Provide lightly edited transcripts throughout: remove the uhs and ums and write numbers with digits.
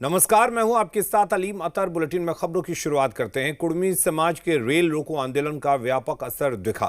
नमस्कार, मैं हूं आपके साथ अलीम अतर। बुलेटिन में खबरों की शुरुआत करते हैं। कुर्मी समाज के रेल रोको आंदोलन का व्यापक असर दिखा।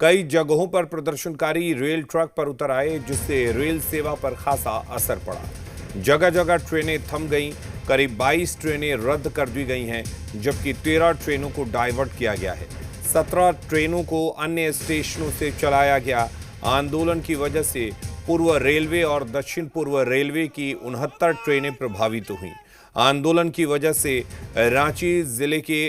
कई जगहों पर प्रदर्शनकारी रेल ट्रैक पर उतर आए, जिससे रेल सेवा पर खासा असर पड़ा। जगह जगह ट्रेनें थम गईं। करीब 22 ट्रेनें रद्द कर दी गई हैं, जबकि 13 ट्रेनों को डाइवर्ट किया गया है। 17 ट्रेनों को अन्य स्टेशनों से चलाया गया। आंदोलन की वजह से पूर्व रेलवे और दक्षिण पूर्व रेलवे की 69 ट्रेनें प्रभावित हुई। आंदोलन की वजह से रांची जिले के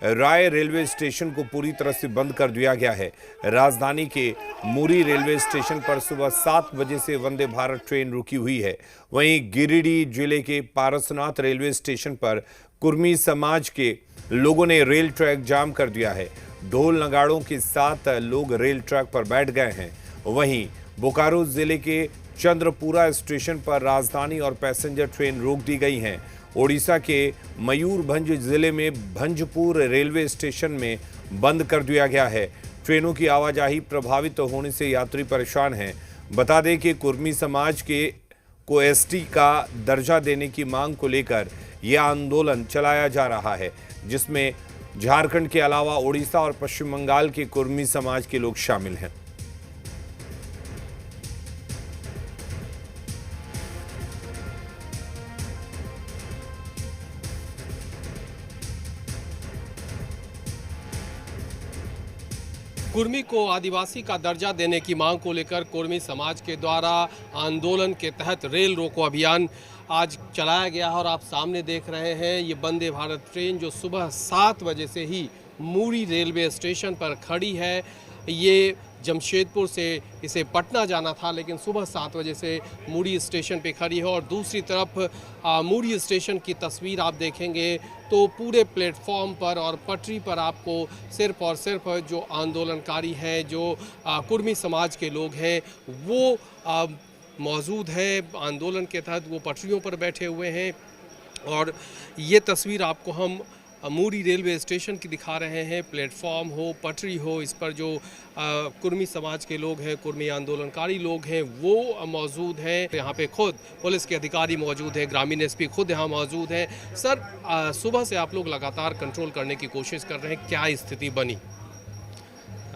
राय रेलवे स्टेशन को पूरी तरह से बंद कर दिया गया है। राजधानी के मुरी रेलवे स्टेशन पर सुबह 7 बजे से वंदे भारत ट्रेन रुकी हुई है। वहीं गिरिडीह जिले के पारसनाथ रेलवे स्टेशन पर कुर्मी समाज के लोगों ने रेल ट्रैक जाम कर दिया है। ढोल नगाड़ों के साथ लोग रेल ट्रैक पर बैठ गए हैं। वहीं बोकारो जिले के चंद्रपुरा स्टेशन पर राजधानी और पैसेंजर ट्रेन रोक दी गई हैं। ओडिशा के मयूरभंज जिले में भंजपुर रेलवे स्टेशन में बंद कर दिया गया है। ट्रेनों की आवाजाही प्रभावित होने से यात्री परेशान हैं। बता दें कि कुर्मी समाज को एसटी का दर्जा देने की मांग को लेकर यह आंदोलन चलाया जा रहा है, जिसमें झारखंड के अलावा ओडिशा और पश्चिम बंगाल के कुर्मी समाज के लोग शामिल हैं। कुर्मी को आदिवासी का दर्जा देने की मांग को लेकर कुर्मी समाज के द्वारा आंदोलन के तहत रेल रोको अभियान आज चलाया गया है। और आप सामने देख रहे हैं ये वंदे भारत ट्रेन जो सुबह 7 बजे से ही मुरी रेलवे स्टेशन पर खड़ी है। ये जमशेदपुर से इसे पटना जाना था, लेकिन सुबह 7 बजे से मुरी स्टेशन पे खड़ी है। और दूसरी तरफ मुरी स्टेशन की तस्वीर आप देखेंगे तो पूरे प्लेटफॉर्म पर और पटरी पर आपको सिर्फ और सिर्फ जो आंदोलनकारी हैं, जो कुर्मी समाज के लोग हैं, वो मौजूद है। आंदोलन के तहत वो पटरियों पर बैठे हुए हैं। और ये तस्वीर आपको हम मुरी रेलवे स्टेशन की दिखा रहे हैं। प्लेटफॉर्म हो, पटरी हो, इस पर जो कुर्मी समाज के लोग हैं, कुर्मी आंदोलनकारी लोग हैं, वो मौजूद हैं। यहाँ पे खुद पुलिस के अधिकारी मौजूद हैं, ग्रामीण एसपी खुद यहाँ मौजूद हैं। सर, सुबह से आप लोग लगातार कंट्रोल करने की कोशिश कर रहे हैं, क्या स्थिति बनी?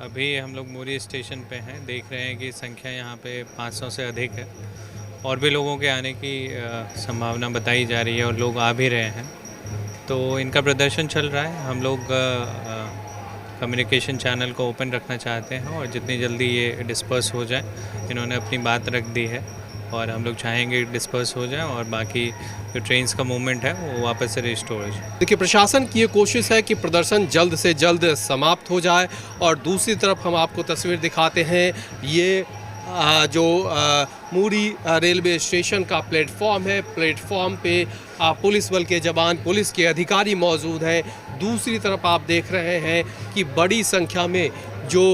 अभी हम लोग मुरी स्टेशन पे हैं, देख रहे हैं कि संख्या यहाँ पे 500 से अधिक है और भी लोगों के आने की संभावना बताई जा रही है और लोग आ भी रहे हैं। तो इनका प्रदर्शन चल रहा है। हम लोग कम्युनिकेशन चैनल को ओपन रखना चाहते हैं और जितनी जल्दी ये डिस्पर्स हो जाए, इन्होंने अपनी बात रख दी है और हम लोग चाहेंगे डिस्पर्स हो जाए और बाकी जो ट्रेन्स का मूवमेंट है वो वापस से रिस्टोर हो जाए। देखिए, प्रशासन की ये कोशिश है कि प्रदर्शन जल्द से जल्द समाप्त हो जाए। और दूसरी तरफ हम आपको तस्वीर दिखाते हैं, ये जो मुरी रेलवे स्टेशन का प्लेटफॉर्म है। प्लेटफॉर्म पे पुलिस बल के जवान, पुलिस के अधिकारी मौजूद हैं। दूसरी तरफ आप देख रहे हैं कि बड़ी संख्या में जो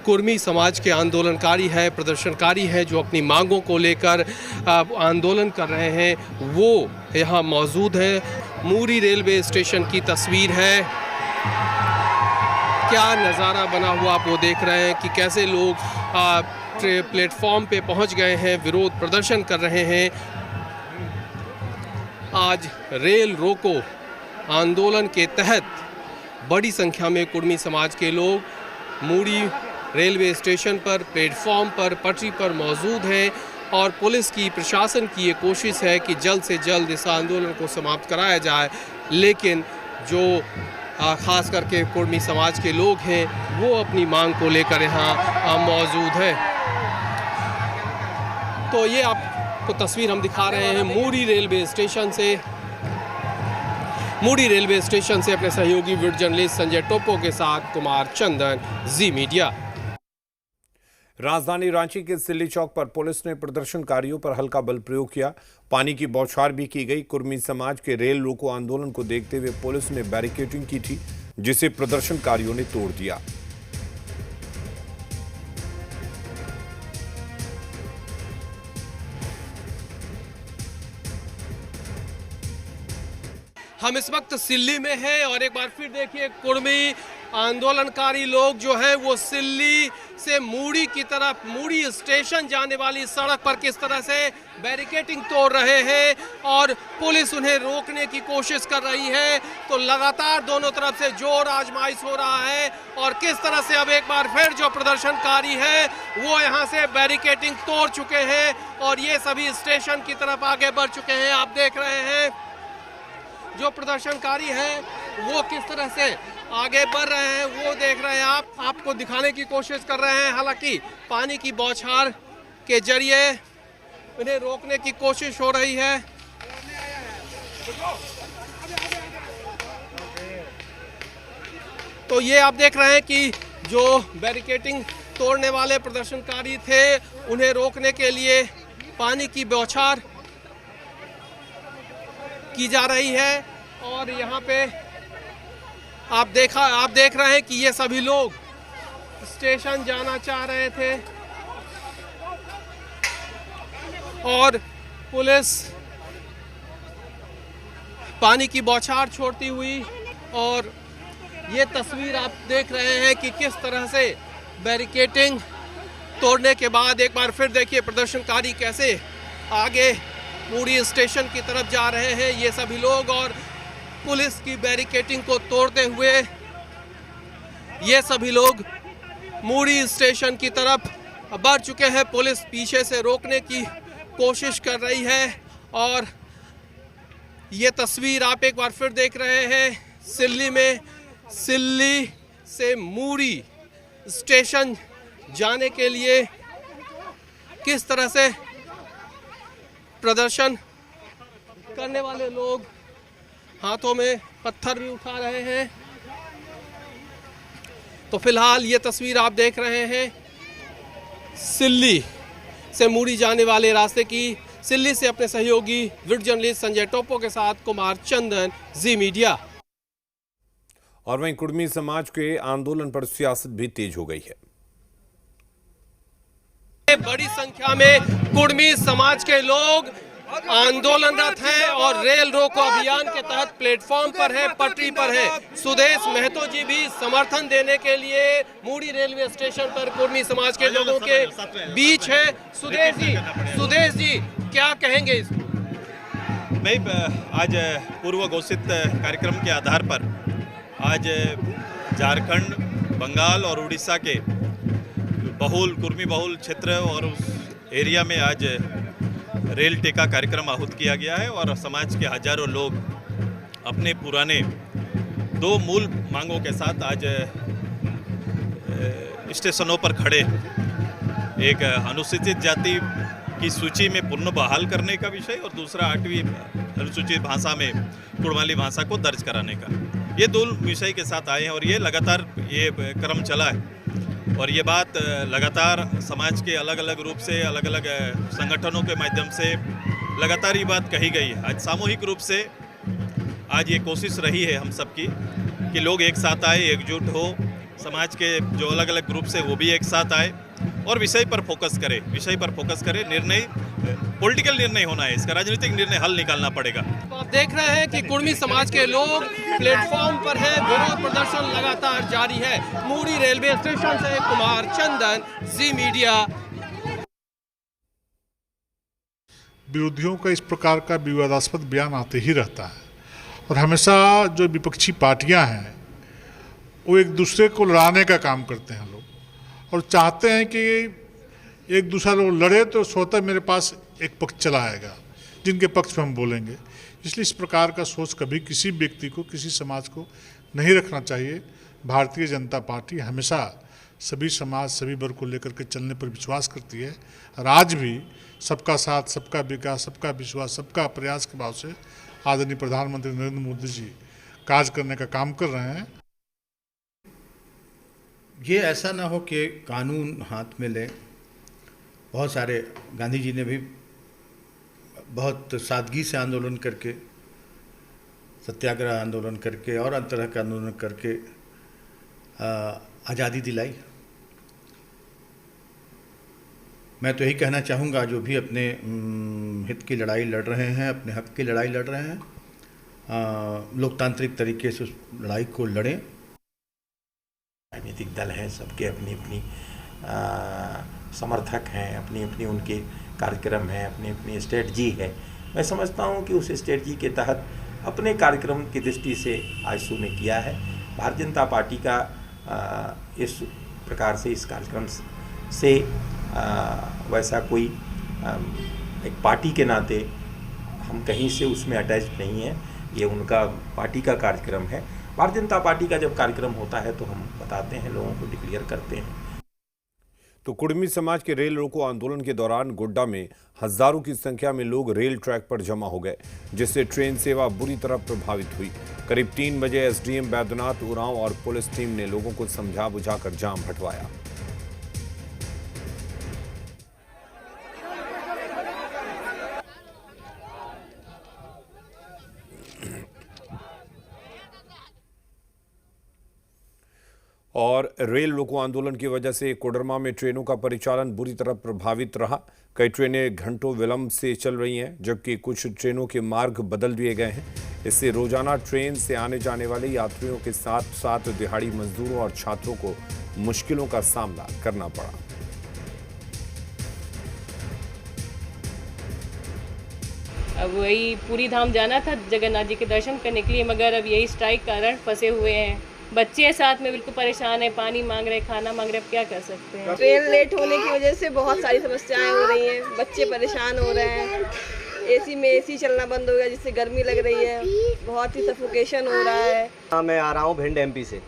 कुर्मी समाज के आंदोलनकारी हैं, प्रदर्शनकारी हैं, जो अपनी मांगों को लेकर आंदोलन कर रहे हैं, वो यहाँ मौजूद हैं। मुरी रेलवे स्टेशन की तस्वीर है। क्या नज़ारा बना हुआ आप वो देख रहे हैं कि कैसे लोग प्लेटफॉर्म पे पहुंच गए हैं, विरोध प्रदर्शन कर रहे हैं। आज रेल रोको आंदोलन के तहत बड़ी संख्या में कुर्मी समाज के लोग मुरी रेलवे स्टेशन पर, प्लेटफॉर्म पर, पटरी पर मौजूद हैं। और पुलिस की, प्रशासन की ये कोशिश है कि जल्द से जल्द इस आंदोलन को समाप्त कराया जाए, लेकिन जो खास करके कुर्मी समाज के लोग हैं वो अपनी मांग को लेकर यहाँ मौजूद है। तो ये आपको तस्वीर हम दिखा रहे हैं मुरी रेलवे स्टेशन से। मुरी रेलवे स्टेशन से अपने सहयोगी वीडियो जर्नलिस्ट संजय टोप्पो के साथ कुमार चंदन, जी मीडिया। राजधानी रांची के सिल्ली चौक पर पुलिस ने प्रदर्शनकारियों पर हल्का बल प्रयोग किया। पानी की बौछार भी की गई। कुर्मी समाज के रेल रोको आंदोलन को देखते हुए पुलिस ने बैरिकेडिंग की थी, जिसे प्रदर्शनकारियों ने तोड़ दिया। हम इस वक्त सिल्ली में हैं और एक बार फिर देखिए कुर्मी आंदोलनकारी लोग जो हैं वो सिल्ली से मूड़ी की तरफ, मूड़ी स्टेशन जाने वाली सड़क पर किस तरह से बैरिकेडिंग तोड़ रहे हैं और पुलिस उन्हें रोकने की कोशिश कर रही है। तो लगातार दोनों तरफ से जोर आजमाइश हो रहा है और किस तरह से अब एक बार फिर जो प्रदर्शनकारी है वो यहाँ से बैरिकेडिंग तोड़ चुके हैं और ये सभी स्टेशन की तरफ आगे बढ़ चुके हैं। आप देख रहे हैं जो प्रदर्शनकारी है वो किस तरह से आगे बढ़ रहे हैं, वो देख रहे हैं आप, आपको दिखाने की कोशिश कर रहे हैं। हालांकि पानी की बौछार के जरिए उन्हें रोकने की कोशिश हो रही है। तो ये आप देख रहे हैं कि जो बैरिकेडिंग तोड़ने वाले प्रदर्शनकारी थे उन्हें रोकने के लिए पानी की बौछार की जा रही है और यहाँ पे आप देख रहे हैं कि ये सभी लोग स्टेशन जाना चाह रहे थे और पुलिस पानी की बौछार छोड़ती हुई, और ये तस्वीर आप देख रहे हैं कि किस तरह से बैरिकेडिंग तोड़ने के बाद एक बार फिर देखिए प्रदर्शनकारी कैसे आगे मूड़ी स्टेशन की तरफ जा रहे हैं ये सभी लोग, और पुलिस की बैरिकेडिंग को तोड़ते हुए ये सभी लोग मूड़ी स्टेशन की तरफ बढ़ चुके हैं। पुलिस पीछे से रोकने की कोशिश कर रही है और ये तस्वीर आप एक बार फिर देख रहे हैं सिल्ली में, सिल्ली से मूड़ी स्टेशन जाने के लिए किस तरह से प्रदर्शन करने वाले लोग हाथों में पत्थर भी उठा रहे हैं। तो फिलहाल ये तस्वीर आप देख रहे हैं सिल्ली से मूड़ी जाने वाले रास्ते की। सिल्ली से अपने सहयोगी वीडियो जर्नलिस्ट संजय टोपो के साथ कुमार चंदन, जी मीडिया। और वहीं कुर्मी समाज के आंदोलन पर सियासत भी तेज हो गई है। बड़ी संख्या में कुर्मी समाज के लोग आंदोलनरत हैं और रेल रोको अभियान के तहत प्लेटफॉर्म पर है, पटरी पर है। सुदेश महतो जी भी समर्थन देने के लिए मूड़ी रेलवे स्टेशन पर कुर्मी समाज के लोगों के बीच है। सुदेश जी क्या कहेंगे इसको? मैं आज पूर्व घोषित कार्यक्रम के आधार पर आज झारखंड, बंगाल और उड़ीसा के कुर्मी बहुल क्षेत्र और उस एरिया में आज रेल टेका कार्यक्रम आहूत किया गया है और समाज के हजारों लोग अपने पुराने दो मूल मांगों के साथ आज स्टेशनों पर खड़े, एक अनुसूचित जाति की सूची में पुनः बहाल करने का विषय और दूसरा 8वीं अनुसूचित भाषा में कुड़माली भाषा को दर्ज कराने का, ये दो विषय के साथ आए हैं और ये लगातार ये क्रम चला है और ये बात लगातार समाज के अलग अलग रूप से, अलग अलग संगठनों के माध्यम से लगातार ये बात कही गई है। आज सामूहिक रूप से आज ये कोशिश रही है हम सबकी कि लोग एक साथ आए, एकजुट हो, समाज के जो अलग अलग ग्रुप से वो भी एक साथ आए और विषय पर फोकस करें। निर्णय पॉलिटिकल निर्णय होना है, इसका राजनीतिक निर्णय हल निकालना पड़ेगा। तो आप देख रहे हैं कि कुर्मी समाज के लोग प्लेटफॉर्म पर हैं, विरोध प्रदर्शन लगातार जारी है। मूड़ी रेलवे स्टेशन से कुमार चंदन, जी मीडिया। विरोधियों का इस प्रकार का विवादास्पद बयान आते ही रहता है और हमेशा जो विपक्षी पार्टियां हैं वो एक दूसरे को लड़ाने का काम करते हैं लोग और चाहते हैं कि एक दूसरा लोग लड़े तो स्वतः मेरे पास एक पक्ष चला आएगा जिनके पक्ष में हम बोलेंगे। इसलिए इस प्रकार का सोच कभी किसी व्यक्ति को, किसी समाज को नहीं रखना चाहिए। भारतीय जनता पार्टी हमेशा सभी समाज, सभी वर्ग को लेकर के चलने पर विश्वास करती है और आज भी सबका साथ, सबका विकास, सबका विश्वास, सबका प्रयास के भाव से आदरणीय प्रधानमंत्री नरेंद्र मोदी जी कार्य करने का काम कर रहे हैं। ये ऐसा ना हो कि कानून हाथ में लें। बहुत सारे गांधी जी ने भी बहुत सादगी से आंदोलन करके, सत्याग्रह आंदोलन करके और अन्य तरह का आंदोलन करके आज़ादी दिलाई। मैं तो यही कहना चाहूँगा जो भी अपने हित की लड़ाई लड़ रहे हैं, अपने हक की लड़ाई लड़ रहे हैं, लोकतांत्रिक तरीके से उस लड़ाई को लड़ें। राजनीतिक दल हैं, सबके अपनी अपनी समर्थक हैं, अपनी अपनी उनके कार्यक्रम हैं, अपनी अपनी स्ट्रेटजी है। मैं समझता हूं कि उस स्ट्रेटजी के तहत अपने कार्यक्रम की दृष्टि से आजसू ने किया है। भारतीय जनता पार्टी का इस प्रकार से इस कार्यक्रम से वैसा कोई एक पार्टी के नाते हम कहीं से उसमें अटैच नहीं है। ये उनका पार्टी का कार्यक्रम है। भारतीय जनता पार्टी का जब कार्यक्रम होता है तो हम बताते हैं, लोगों को डिक्लेयर करते हैं। तो कुर्मी समाज के रेल रोको आंदोलन के दौरान गोड्डा में हजारों की संख्या में लोग रेल ट्रैक पर जमा हो गए, जिससे ट्रेन सेवा बुरी तरह प्रभावित हुई। करीब 3 बजे एसडीएम बैद्यनाथ उरांव और पुलिस टीम ने लोगों को समझा बुझाकर जाम हटवाया। और रेल रोको आंदोलन की वजह से कोडरमा में ट्रेनों का परिचालन बुरी तरह प्रभावित रहा। कई ट्रेनें घंटों विलंब से चल रही हैं, जबकि कुछ ट्रेनों के मार्ग बदल दिए गए हैं। इससे रोजाना ट्रेन से आने जाने वाले यात्रियों के साथ साथ दिहाड़ी मजदूरों और छात्रों को मुश्किलों का सामना करना पड़ा। अब वही पूरी धाम जाना था जगन्नाथ जी के दर्शन करने के लिए, मगर अब यही स्ट्राइक कारण फंसे हुए हैं। बच्चे साथ में बिल्कुल परेशान है, पानी मांग रहे, खाना मांग रहे, अब क्या कर सकते हैं। ट्रेन लेट होने की वजह से बहुत सारी समस्याएं हो रही हैं, बच्चे परेशान हो रहे हैं। एसी में एसी चलना बंद हो गया जिससे गर्मी लग रही है, बहुत ही सफोकेशन हो रहा है। मैं आ रहा हूँ भिंड एमपी से,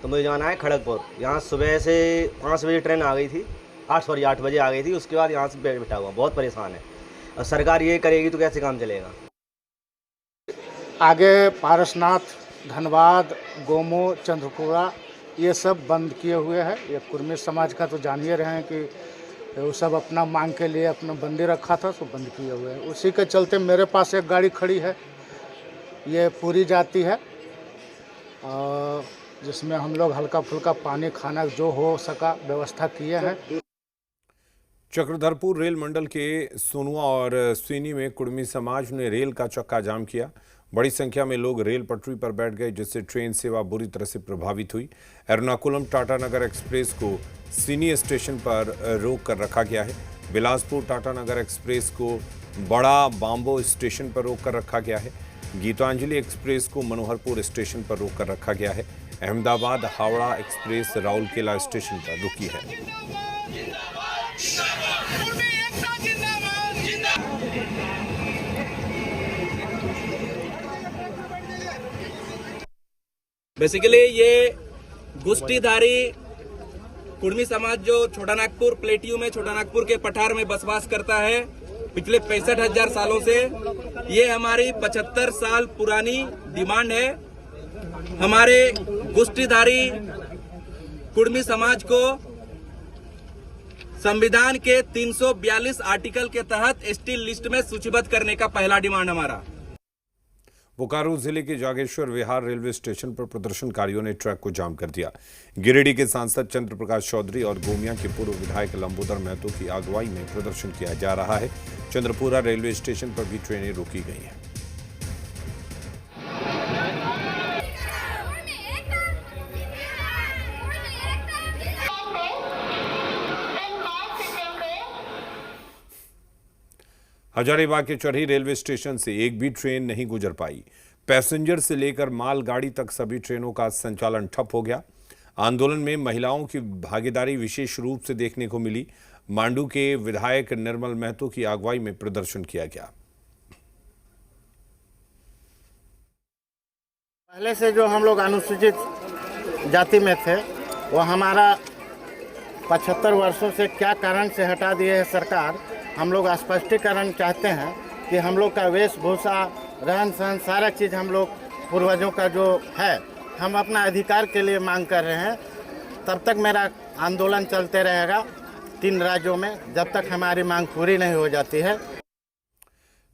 तो मुझे जाना है खड़गपुर। यहाँ सुबह से 5 बजे ट्रेन आ गई थी, 8 बजे आ गई थी। उसके बाद यहाँ से बैठा हुआ, बहुत परेशान है। और सरकार ये करेगी तो कैसे काम चलेगा। आगे पारसनाथ, धनबाद, गोमो, चंद्रपुरा ये सब बंद किए हुए हैं। ये कुर्मी समाज का तो जान ही रहे हैं कि वो सब अपना मांग के लिए अपना बंदी रखा था, तो बंद किए हुए हैं। उसी के चलते मेरे पास एक गाड़ी खड़ी है, ये पूरी जाती है, जिसमें हम लोग हल्का फुल्का पानी खाना जो हो सका व्यवस्था किए हैं। चक्रधरपुर रेल मंडल के सोनुआ और सीनी में कुर्मी समाज ने रेल का चक्का जाम किया। बड़ी संख्या में लोग रेल पटरी पर बैठ गए, जिससे ट्रेन सेवा बुरी तरह से प्रभावित हुई। एर्नाकुलम टाटानगर एक्सप्रेस को सीनी स्टेशन पर रोक कर रखा गया है। बिलासपुर टाटानगर एक्सप्रेस को बड़ा बाम्बो स्टेशन पर रोक कर रखा गया है। गीतांजलि एक्सप्रेस को मनोहरपुर स्टेशन पर रोक कर रखा गया है। अहमदाबाद हावड़ा एक्सप्रेस राउरकेला स्टेशन पर रुकी है। बेसिकली ये गुष्टीधारी कुर्मी समाज जो छोटा नागपुर प्लेटियू में छोटा नागपुर के पठार में बसवास करता है पिछले 65,000 सालों से। ये हमारी 75 साल पुरानी डिमांड है। हमारे गुष्टीधारी कुर्मी समाज को संविधान के 342 आर्टिकल के तहत एसटी लिस्ट में सूचीबद्ध करने का पहला डिमांड हमारा। बोकारो जिले के जागेश्वर विहार रेलवे स्टेशन पर प्रदर्शनकारियों ने ट्रैक को जाम कर दिया। गिरिडीह के सांसद चंद्र प्रकाश चौधरी और गोमिया के पूर्व विधायक लंबोदर महतो की अगुवाई में प्रदर्शन किया जा रहा है। चंद्रपुरा रेलवे स्टेशन पर भी ट्रेनें रोकी गई हैं। हजारीबाग के चरही रेलवे स्टेशन से एक भी ट्रेन नहीं गुजर पाई। पैसेंजर से लेकर मालगाड़ी तक सभी ट्रेनों का संचालन ठप हो गया। आंदोलन में महिलाओं की भागीदारी विशेष रूप से देखने को मिली। मांडू के विधायक निर्मल महतो की अगुवाई में प्रदर्शन किया गया। पहले से जो हम लोग अनुसूचित जाति में थे, वो हमारा 75 वर्षों से क्या कारण से हटा दिए है सरकार। हम लोग स्पष्टीकरण चाहते हैं कि हम लोग का वेशभूषा, रहन सहन, सारा चीज़ हम लोग पूर्वजों का जो है, हम अपना अधिकार के लिए मांग कर रहे हैं। तब तक मेरा आंदोलन चलते रहेगा 3 राज्यों में, जब तक हमारी मांग पूरी नहीं हो जाती है।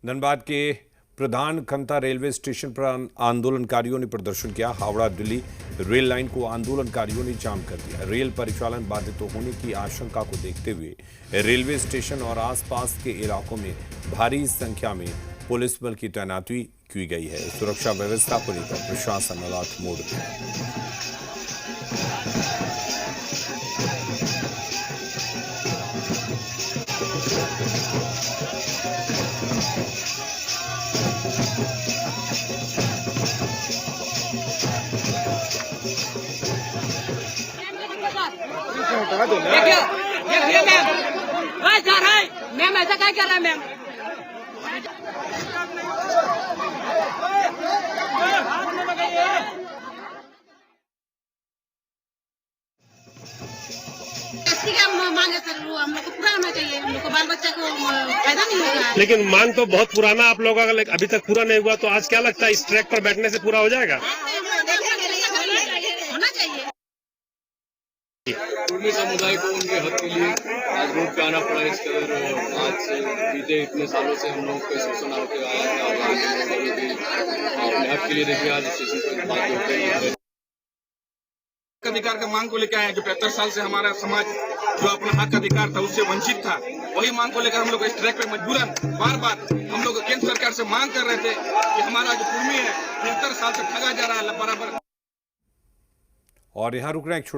धनबाद के प्रधान खंता रेलवे स्टेशन पर आंदोलनकारियों ने प्रदर्शन किया। हावड़ा दिल्ली रेल लाइन को आंदोलनकारियों ने जाम कर दिया। रेल परिचालन बाधित होने की आशंका को देखते हुए रेलवे स्टेशन और आसपास के इलाकों में भारी संख्या में पुलिस बल की तैनाती की गई है। सुरक्षा व्यवस्था को लेकर प्रशासन अलर्ट मोड में है। मैम ऐसा क्या कर रहा है मैम? मांगे सर वो हम लोग को पूरा होना चाहिए, हम लोग को बाल बच्चा को फायदा नहीं होगा। लेकिन मांग तो बहुत पुराना आप लोगों का अभी तक पूरा नहीं हुआ, तो आज क्या लगता है इस ट्रैक पर बैठने से पूरा हो जाएगा? होना चाहिए। कुर्मी समुदाय को उनके हक के लिए आज रोड पे आना पड़ा। इस तरह आज से बीते इतने सालों से हम लोग पे शोषण होते आया है और अपने हक के लिए देखिए आज स्टेशन पर बात होते हैं। अधिकार का मांग को लेकर आए हैं। जो 75 साल से हमारा समाज जो अपना हक अधिकार था उससे वंचित था, वही मांग को लेकर हम लोग इस ट्रैक पे मजबूरन बार बार हम लोग केंद्र सरकार से मांग कर रहे थे कि हमारा जो कुर्मी है 73 साल से ठगा जा रहा है बराबर। और यहाँ रुकना एक